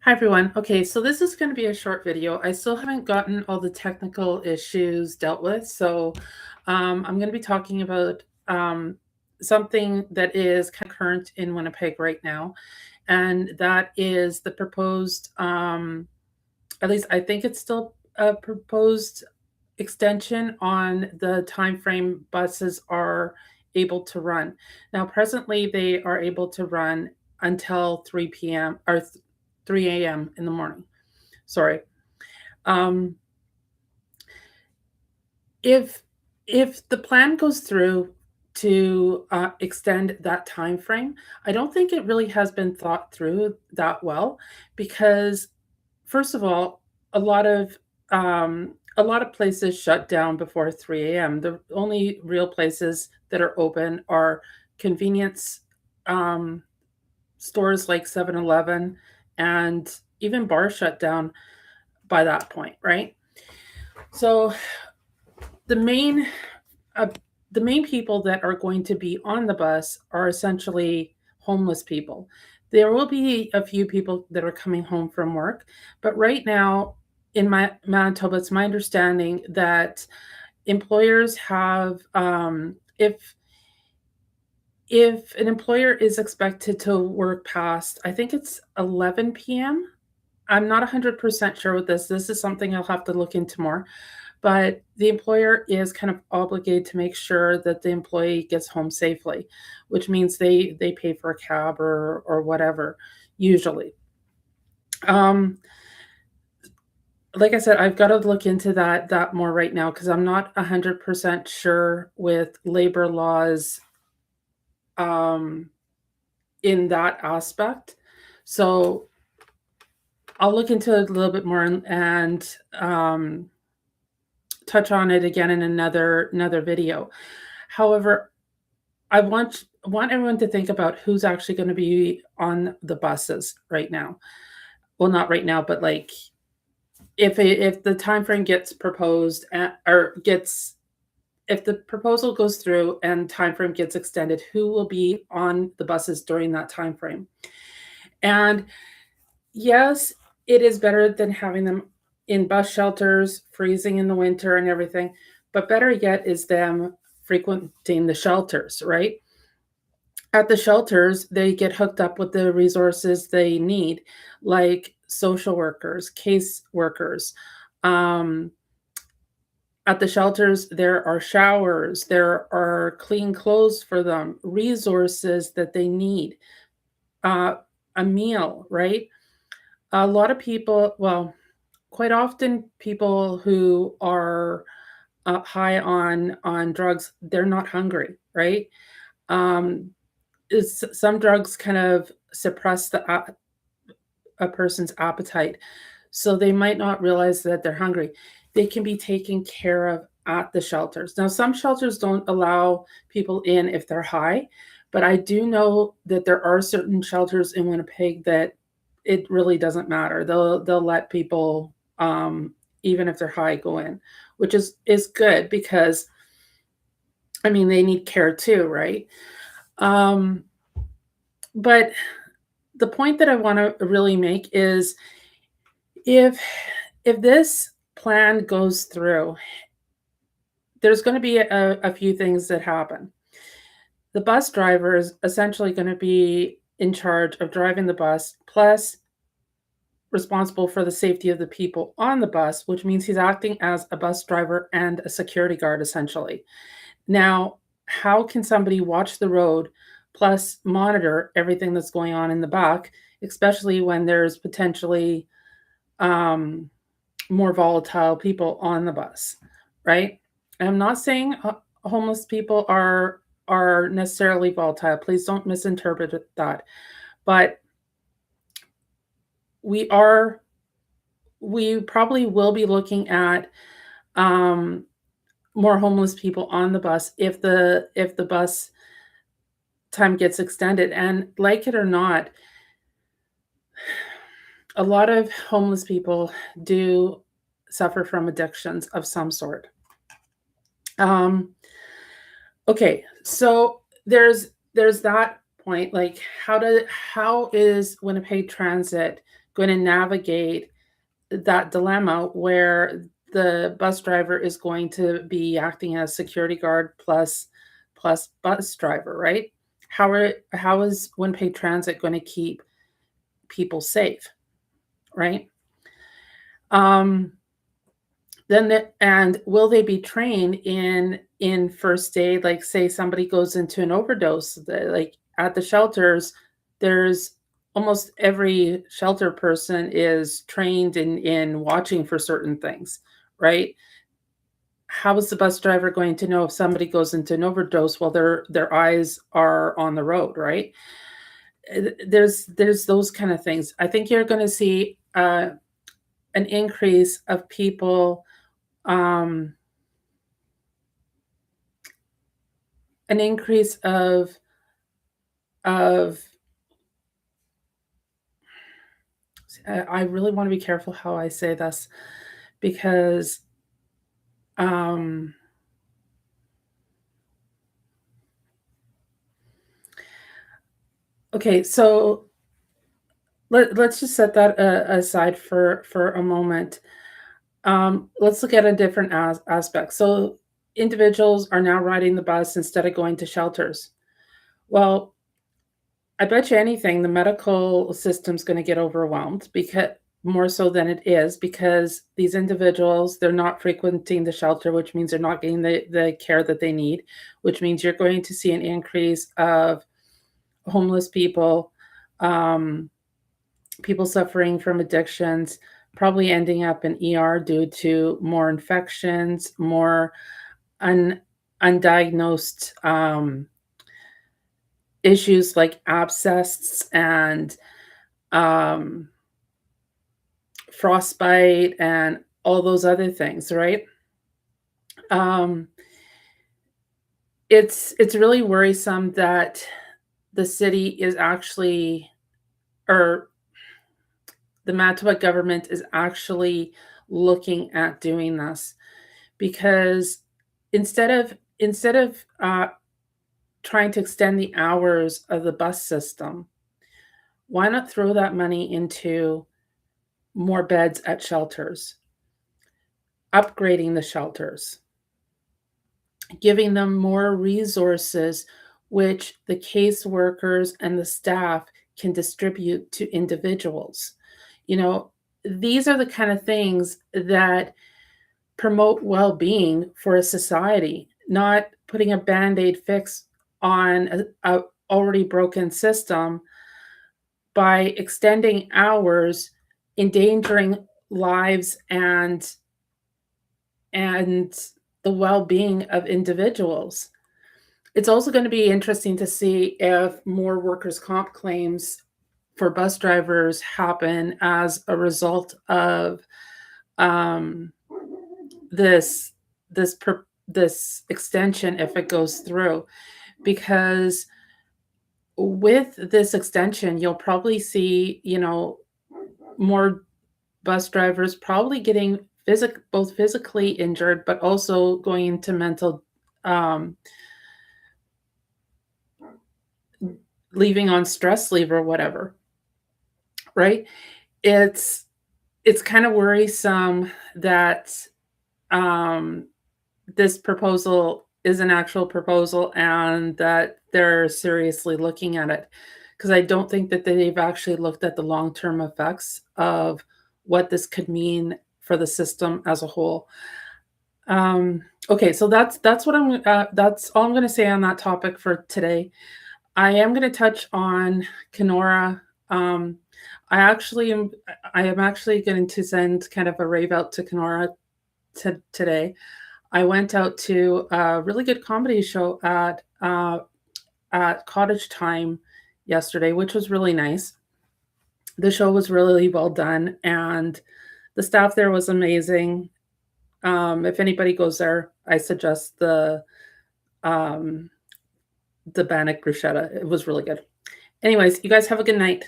Hi everyone. Okay, so this is going to be a short video. I still haven't gotten all the technical issues dealt with, so I'm going to be talking about something that is kind of current in Winnipeg right now, and that is the proposed, at least I think it's still a proposed extension on the time frame buses are able to run. Now, presently, they are able to run until 3 p.m. or 3 a.m. in the morning. Sorry. Um, if if the plan goes through to extend that time frame, I don't think it really has been thought through that well because first of all, a lot of places shut down before 3 a.m. The only real places that are open are convenience um, stores like 7-Eleven, and even bars shut down by that point, right? So the main uh, the main people that are going to be on the bus are essentially homeless people. There will be a few people that are coming home from work, but right now in my Manitoba, it's my understanding that employers have, if an employer is expected to work past, I think it's 11 p.m. I'm not 100% sure with this. This is something I'll have to look into more, but the employer is kind of obligated to make sure that the employee gets home safely, which means they pay for a cab or whatever usually. um like I said, I've got to look into that more right now because I'm not 100% sure with labor laws um in that aspect. So I'll look into it a little bit more and touch on it again in another video. However, I want everyone to think about who's actually going to be on the buses right now. Well, not right now, but like if the time frame gets proposed or gets if the proposal goes through and time frame gets extended, who will be on the buses during that time frame? And yes, it is better than having them in bus shelters, freezing in the winter and everything, but better yet is them frequenting the shelters, right? At the shelters, they get hooked up with the resources they need, like social workers, case workers. Um, at the shelters, there are showers, there are clean clothes for them, resources that they need, uh, a meal, right? A lot of people, well, quite often people who are high on drugs, they're not hungry, right? Um, some drugs kind of suppress a person's appetite, so they might not realize that they're hungry. They can be taken care of at the shelters. Now, some shelters don't allow people in if they're high, but I do know that there are certain shelters in Winnipeg that it really doesn't matter. They'll let people, even if they're high, go in, which is good because I mean they need care too, right? Um, but the point that I want to really make is if if this plan goes through, there's going to be a few things that happen. The bus driver is essentially going to be in charge of driving the bus, plus responsible for the safety of the people on the bus, which means he's acting as a bus driver and a security guard essentially. Now, how can somebody watch the road plus monitor everything that's going on in the back, especially when there's potentially um, more volatile people on the bus, right? And I'm not saying homeless people are necessarily volatile. Please don't misinterpret that. But we are we probably will be looking at um, more homeless people on the bus if the bus time gets extended. And like it or not, a lot of homeless people do suffer from addictions of some sort. Um, Okay, so there's that point, like how is Winnipeg Transit going to navigate that dilemma where the bus driver is going to be acting as security guard plus bus driver, right? How is Winnipeg Transit going to keep people safe, right? Um, and will they be trained in first aid? Like, say somebody goes into an overdose, like at the shelters, there's almost every shelter person is trained in watching for certain things, right? How is the bus driver going to know if somebody goes into an overdose while their eyes are on the road, right? There's those kind of things. I think you're going to see an increase of people, um, an increase of I really want to be careful how I say this because um, okay, so let's just set that aside for a moment. Let's look at a different aspect. So individuals are now riding the bus instead of going to shelters. Well, I bet you anything the medical system's gonna get overwhelmed because more so than it is, because these individuals, they're not frequenting the shelter, which means they're not getting the care that they need, which means you're going to see an increase of homeless people, um, people suffering from addictions, probably ending up in ER due to more infections, more un undiagnosed, issues like abscess and, um, frostbite and all those other things, right? Um, it's really worrisome that the city is actually, or the Manitoba government is actually looking at doing this because instead of trying to extend the hours of the bus system, why not throw that money into more beds at shelters, upgrading the shelters, giving them more resources, which the caseworkers and the staff can distribute to individuals. You know, these are the kind of things that promote well-being for a society, not putting a band-aid fix on a already broken system by extending hours, endangering lives and the well-being of individuals. It's also going to be interesting to see if more workers' comp claims for bus drivers happen as a result of um, this this extension if it goes through, because with this extension you'll probably see, more bus drivers probably getting both physically injured, but also going into mental, um, leaving on stress leave or whatever, right? It's it's kind of worrisome that um, this proposal is an actual proposal and that they're seriously looking at it, because I don't think that they've actually looked at the long-term effects of what this could mean for the system as a whole. Okay, so that's all I'm going to say on that topic for today. I am going to touch on Kenora. Um, I am actually going to send kind of a rave out to Kenora today. I went out to a really good comedy show at Cottage Time yesterday, which was really nice. The show was really well done, and the staff there was amazing. If anybody goes there, I suggest um, the Bannock bruschetta. It was really good. Anyways, you guys have a good night.